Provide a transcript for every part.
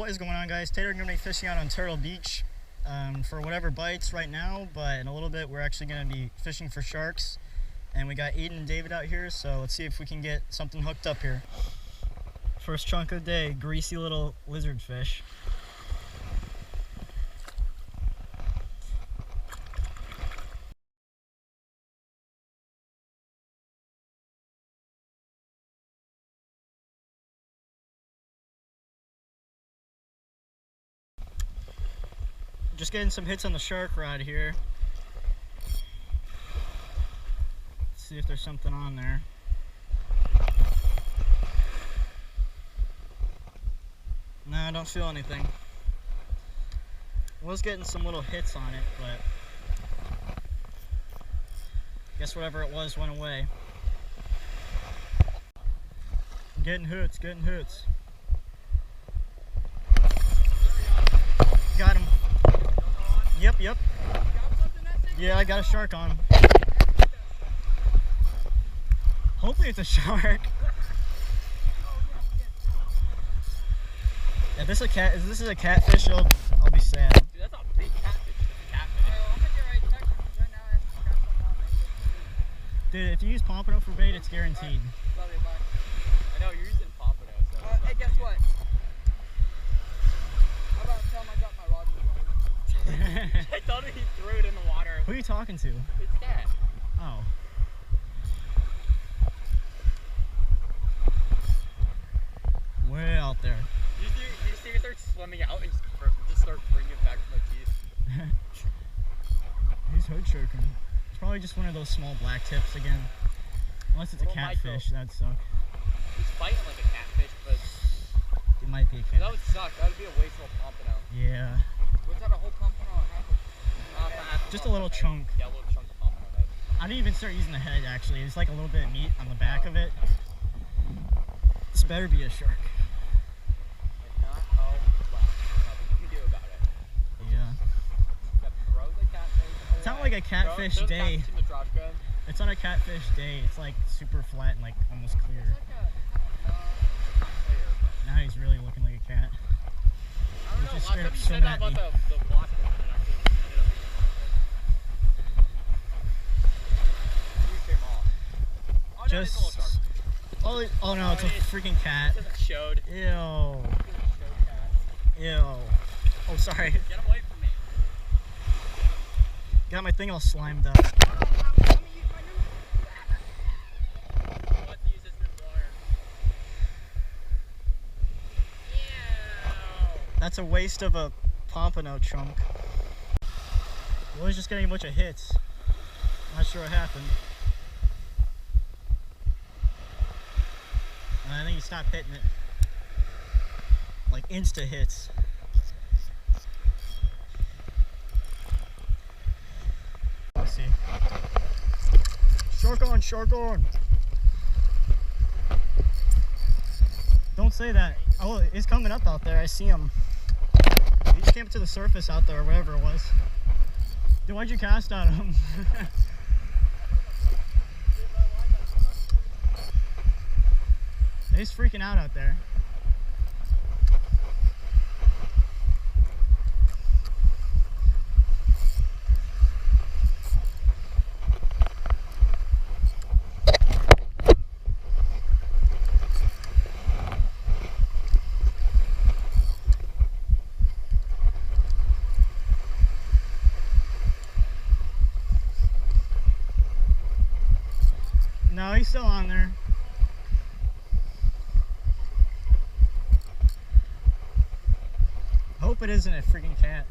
What is going on, guys? Tater going to be fishing out on Turtle Beach for whatever bites right now, but in a little bit we're actually going to be fishing for sharks. And we got Aiden and David out here, so let's see if we can get something hooked up here. First chunk of the day, greasy little lizard fish. Just getting some hits on the shark rod here. Let's see if there's something on there. No, I don't feel anything. I was getting some little hits on it, but I guess whatever it was went away. Getting hoots, getting hoots. Got him. Yep. Yeah, I got a shark on. Hopefully it's a shark. If this is a catfish, I'll be sad. Dude, that's a big catfish. I'll put you right next because right now I have to grab something on maybe. Dude, if you use pompano for bait, it's guaranteed. Love you, bye. I know, you're using pompano, so... hey, guess what? How about tell him I got my rod in the water? I told him he threw it in the water. Who are you talking to? It's Dad. Oh. Way out there. You just see me start swimming out and just start bringing it back to my teeth. He's hood choking. It's probably just one of those small black tips again. Unless it's a catfish, that'd suck. He's fighting like a catfish, but... It might be a catfish. That would suck. That would be a waste of a pompano. Yeah. What's that, a whole pompano or half a just a little chunk. Yeah, a little chunk of pompano head. I didn't even start using the head, actually. It's like a little bit of meat on the back of it. This better be a shark. If not, oh, well, nothing you can do about it. Yeah. Throw the catfish. It's not like a catfish throw day. The catfish in the trash can. It's on a catfish day. It's like super flat and like almost clear. It's like not clear. Now he's really looking like a cat. I don't know, Just last straight time up you swim said that at about me. the black one, it actually ended up being you came off. Oh, no, it's a little shark. Oh no, it's a freaking cat. It showed. Ew. It showed cat. Ew. Oh, sorry. Get him away from me. Got my thing all slimed up. Let me use my new... I'll have to use this new wire. Ew. That's a waste of a pompano chunk. I was just getting a bunch of hits. Not sure what happened. I think he stopped hitting it. Like insta hits. Let's see. Shark on, shark on. Don't say that. Oh, he's coming up out there. I see him. He just came up to the surface out there, or whatever it was. Dude, why'd you cast on him? He's freaking out there. No, he's still on there. Hope it isn't a freaking cat.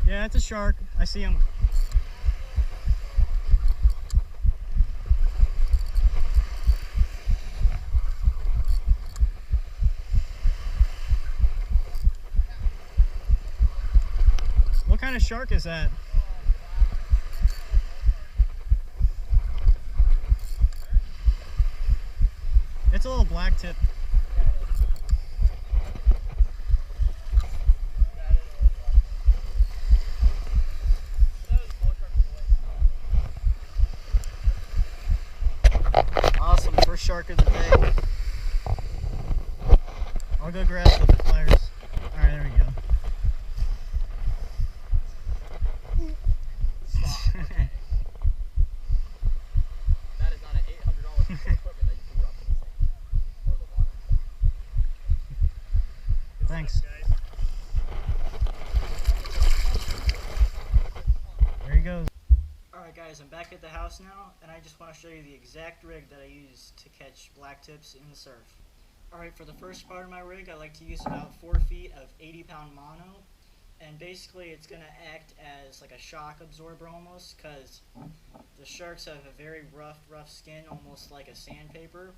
Yeah, it's a shark. I see him. What kind of shark is that? It's a little black tip. That shark of the day. I'll go grab the pliers. Alright, there we go. Stop. Okay. That is not an $800 piece of equipment that you can drop in the sand or the water. Thanks. There he goes. Alright guys, I'm back at the house now, and I just want to show you the exact rig that I use to catch black tips in the surf. Alright, for the first part of my rig, I like to use about 4 feet of 80-pound mono, and basically it's going to act as like a shock absorber almost, because the sharks have a very rough skin, almost like a sandpaper,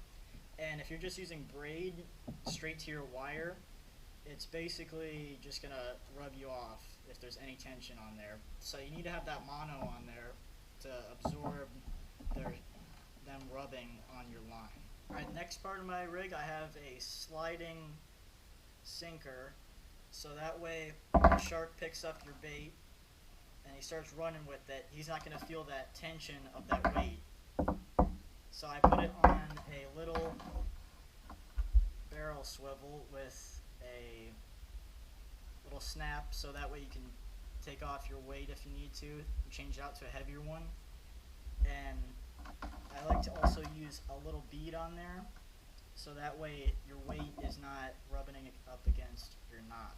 and if you're just using braid straight to your wire, it's basically just going to rub you off if there's any tension on there. So you need to have that mono on there to absorb them rubbing on your line. Alright, next part of my rig, I have a sliding sinker, so that way when a shark picks up your bait and he starts running with it, he's not going to feel that tension of that weight. So I put it on a little barrel swivel with a little snap, so that way you can take off your weight if you need to, and change it out to a heavier one. And I like to also use a little bead on there, so that way your weight is not rubbing it up against your knot.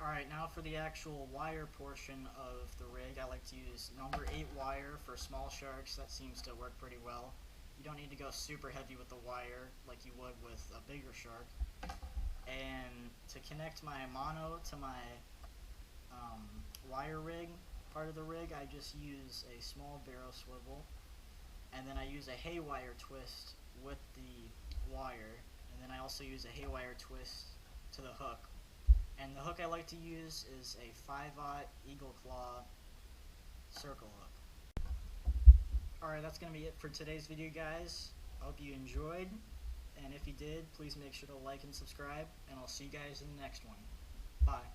Alright, now for the actual wire portion of the rig, I like to use number 8 wire for small sharks. That seems to work pretty well. You don't need to go super heavy with the wire like you would with a bigger shark. And to connect my mono to my wire rig, part of the rig, I just use a small barrel swivel, and then I use a haywire twist with the wire, and then I also use a haywire twist to the hook. And the hook I like to use is a 5/0 Eagle Claw circle hook. Alright, that's going to be it for today's video, guys. I hope you enjoyed, and if you did, please make sure to like and subscribe, and I'll see you guys in the next one. Bye.